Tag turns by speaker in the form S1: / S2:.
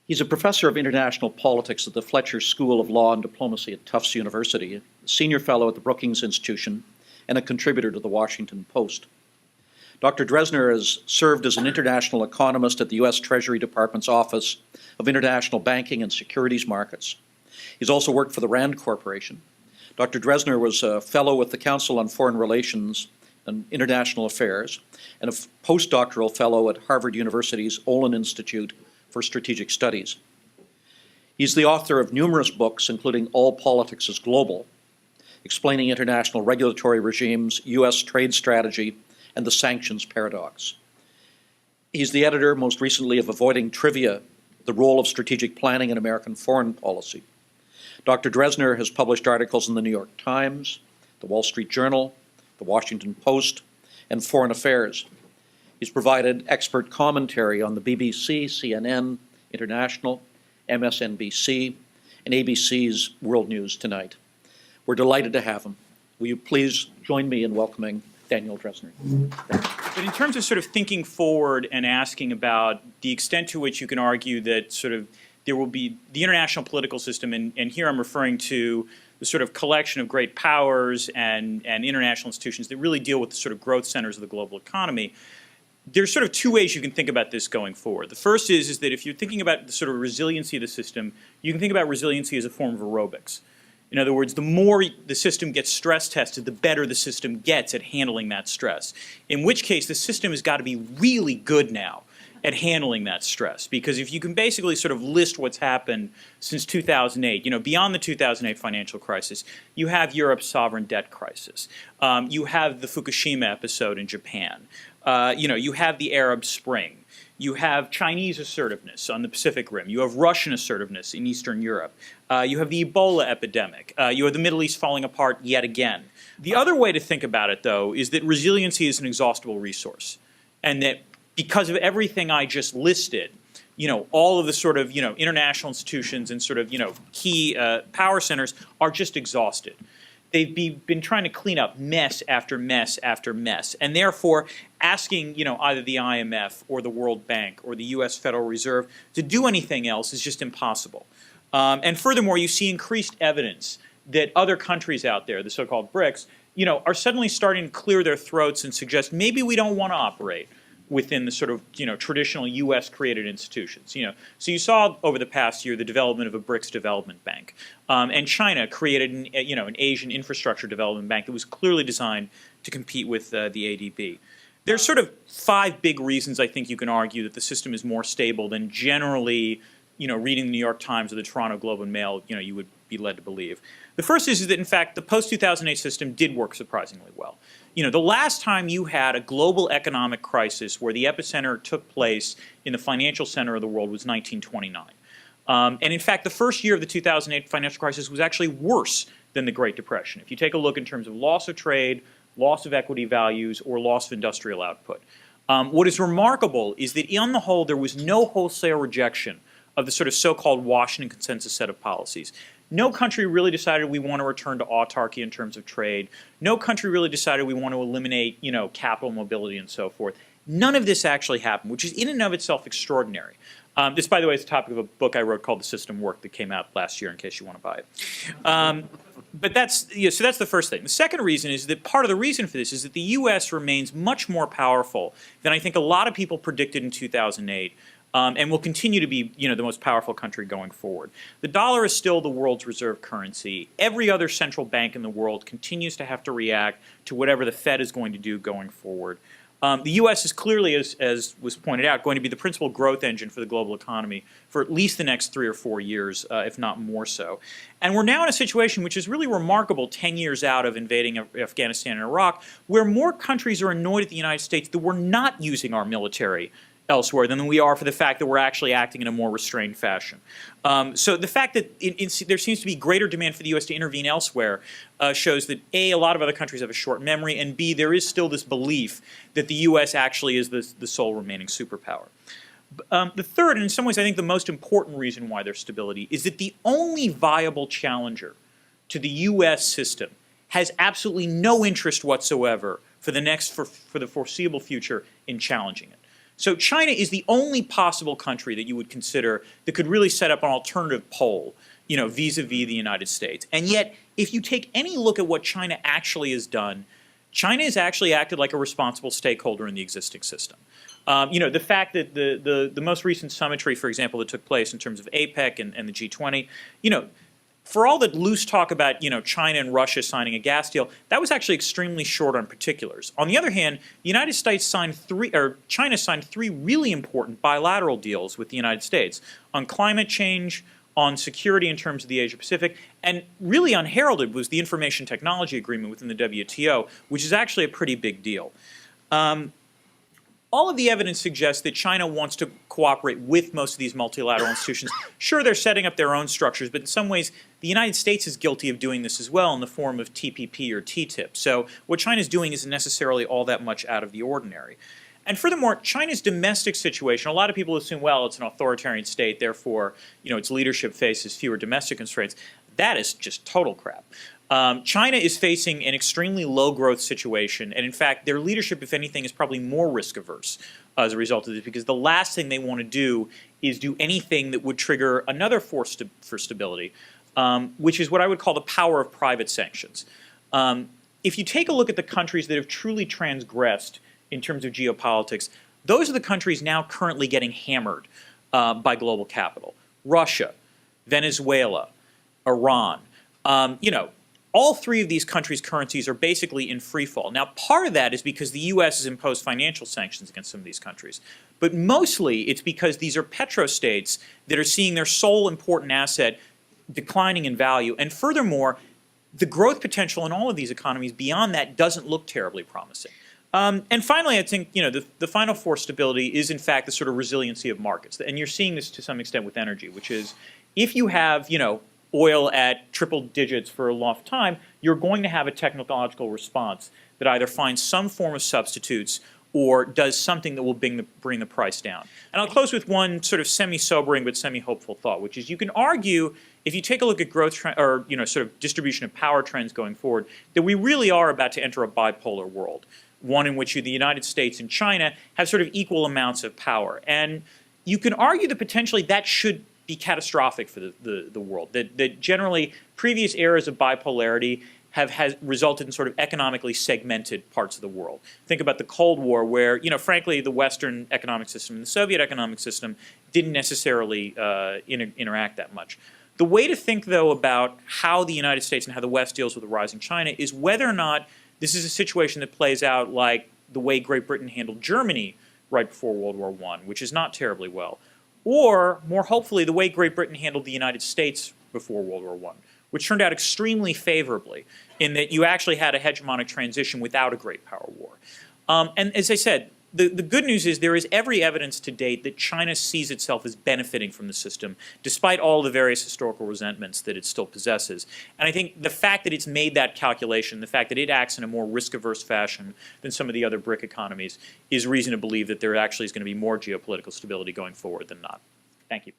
S1: He's a professor of international politics at the Fletcher School of Law and Diplomacy at Tufts University, a senior fellow at the Brookings Institution, and a contributor to the Washington Post. Dr. Drezner has served as an international economist at the U.S. Treasury Department's Office of International Banking and Securities Markets. He's also worked for the Rand Corporation. Dr. Drezner was a fellow with the Council on Foreign Relations and International Affairs and a postdoctoral fellow at Harvard University's Olin Institute for Strategic Studies. He's the author of numerous books, including All Politics is Global, Explaining International Regulatory Regimes, U.S. Trade Strategy, and the Sanctions Paradox. He's the editor, most recently, of Avoiding Trivia, The Role of Strategic Planning in American Foreign Policy. Dr. Drezner has published articles in the New York Times, the Wall Street Journal, the Washington Post, and Foreign Affairs. He's provided expert commentary on the BBC, CNN, International, MSNBC, and ABC's World News Tonight. We're delighted to have him. Will you please join me in welcoming Daniel Drezner?
S2: But in terms of sort of thinking forward and asking about the extent to which you can argue that sort of there will be the international political system, and here I'm referring to the sort of collection of great powers and international institutions that really deal with the sort of growth centers of the global economy. There's sort of two ways you can think about this going forward. The first is that if you're thinking about the sort of resiliency of the system, you can think about resiliency as a form of aerobics. In other words, the more the system gets stress tested, the better the system gets at handling that stress. In which case, the system has got to be really good now at handling that stress. Because if you can basically sort of list what's happened since 2008, beyond the 2008 financial crisis, you have Europe's sovereign debt crisis. You have the Fukushima episode in Japan. You have the Arab Spring. You have Chinese assertiveness on the Pacific Rim. You have Russian assertiveness in Eastern Europe. You have the Ebola epidemic. You have the Middle East falling apart yet again. The other way to think about it, though, is that resiliency is an exhaustible resource. And that because of everything I just listed, all of the sort of, international institutions and sort of, key power centers are just exhausted. They've been trying to clean up mess after mess after mess. And therefore, asking, either the IMF or the World Bank or the U.S. Federal Reserve to do anything else is just impossible. And furthermore, you see increased evidence that other countries out there, the so-called BRICS, are suddenly starting to clear their throats and suggest maybe we don't want to operate within the sort of, traditional U.S.-created institutions. So you saw over the past year the development of a BRICS development bank. And China created an Asian infrastructure development bank that was clearly designed to compete with the ADB. There's sort of 5 big reasons I think you can argue that the system is more stable than generally, reading the New York Times or the Toronto Globe and Mail, you would be led to believe. The first is that, in fact, the post-2008 system did work surprisingly well. The last time you had a global economic crisis where the epicenter took place in the financial center of the world was 1929. And in fact, the first year of the 2008 financial crisis was actually worse than the Great Depression. If you take a look in terms of loss of trade, loss of equity values, or loss of industrial output. What is remarkable is that on the whole, there was no wholesale rejection of the sort of so-called Washington consensus set of policies. No country really decided we want to return to autarky in terms of trade. No country really decided we want to eliminate, capital mobility and so forth. None of this actually happened, which is in and of itself extraordinary. This, by the way, is the topic of a book I wrote called The System Worked that came out last year in case you want to buy it. But that's the first thing. The second reason is that part of the reason for this is that the U.S. remains much more powerful than I think a lot of people predicted in 2008. And will continue to be, the most powerful country going forward. The dollar is still the world's reserve currency. Every other central bank in the world continues to have to react to whatever the Fed is going to do going forward. The U.S. is clearly, as was pointed out, going to be the principal growth engine for the global economy for at least the next 3 or 4 years, if not more so. And we're now in a situation which is really remarkable 10 years out of invading Afghanistan and Iraq, where more countries are annoyed at the United States that we're not using our military elsewhere than we are for the fact that we're actually acting in a more restrained fashion. So the fact that there seems to be greater demand for the U.S. to intervene elsewhere shows that A, a lot of other countries have a short memory, and B, there is still this belief that the U.S. actually is the sole remaining superpower. The third, and in some ways I think the most important reason why there's stability, is that the only viable challenger to the U.S. system has absolutely no interest whatsoever for the foreseeable future in challenging it. So China is the only possible country that you would consider that could really set up an alternative pole, vis-a-vis the United States. And yet, if you take any look at what China actually has done, China has actually acted like a responsible stakeholder in the existing system. The fact that the most recent summitry, for example, that took place in terms of APEC and the G20, for all that loose talk about China and Russia signing a gas deal, that was actually extremely short on particulars. On the other hand, the United States China signed three really important bilateral deals with the United States on climate change, on security in terms of the Asia Pacific, and really unheralded was the information technology agreement within the WTO, which is actually a pretty big deal. All of the evidence suggests that China wants to cooperate with most of these multilateral institutions. Sure, they're setting up their own structures, but in some ways, the United States is guilty of doing this as well in the form of TPP or TTIP. So what China's doing isn't necessarily all that much out of the ordinary. And furthermore, China's domestic situation, a lot of people assume, well, it's an authoritarian state, therefore, its leadership faces fewer domestic constraints. That is just total crap. China is facing an extremely low growth situation, and in fact, their leadership, if anything, is probably more risk averse as a result of this, because the last thing they want to do is do anything that would trigger another force for stability, which is what I would call the power of private sanctions. If you take a look at the countries that have truly transgressed in terms of geopolitics, those are the countries now currently getting hammered by global capital. Russia, Venezuela, Iran. All three of these countries' currencies are basically in free fall. Now, part of that is because the U.S. has imposed financial sanctions against some of these countries. But mostly it's because these are petrostates that are seeing their sole important asset declining in value. And furthermore, the growth potential in all of these economies beyond that doesn't look terribly promising. And finally, I think the final force stability is in fact the sort of resiliency of markets. And you're seeing this to some extent with energy, which is if you have oil at triple digits for a long time, you're going to have a technological response that either finds some form of substitutes or does something that will bring the price down. And I'll close with one sort of semi-sobering but semi-hopeful thought, which is you can argue, if you take a look at growth or sort of distribution of power trends going forward, that we really are about to enter a bipolar world, one in which the United States and China have sort of equal amounts of power. And you can argue that potentially that should be catastrophic for the world, that generally previous eras of bipolarity has resulted in sort of economically segmented parts of the world. Think about the Cold War where, frankly, the Western economic system and the Soviet economic system didn't necessarily interact that much. The way to think, though, about how the United States and how the West deals with the rising China is whether or not this is a situation that plays out like the way Great Britain handled Germany right before World War I, which is not terribly well. Or, more hopefully, the way Great Britain handled the United States before World War I, which turned out extremely favorably in that you actually had a hegemonic transition without a great power war. And as I said, the good news is there is every evidence to date that China sees itself as benefiting from the system, despite all the various historical resentments that it still possesses. And I think the fact that it's made that calculation, the fact that it acts in a more risk-averse fashion than some of the other BRIC economies, is reason to believe that there actually is going to be more geopolitical stability going forward than not. Thank you.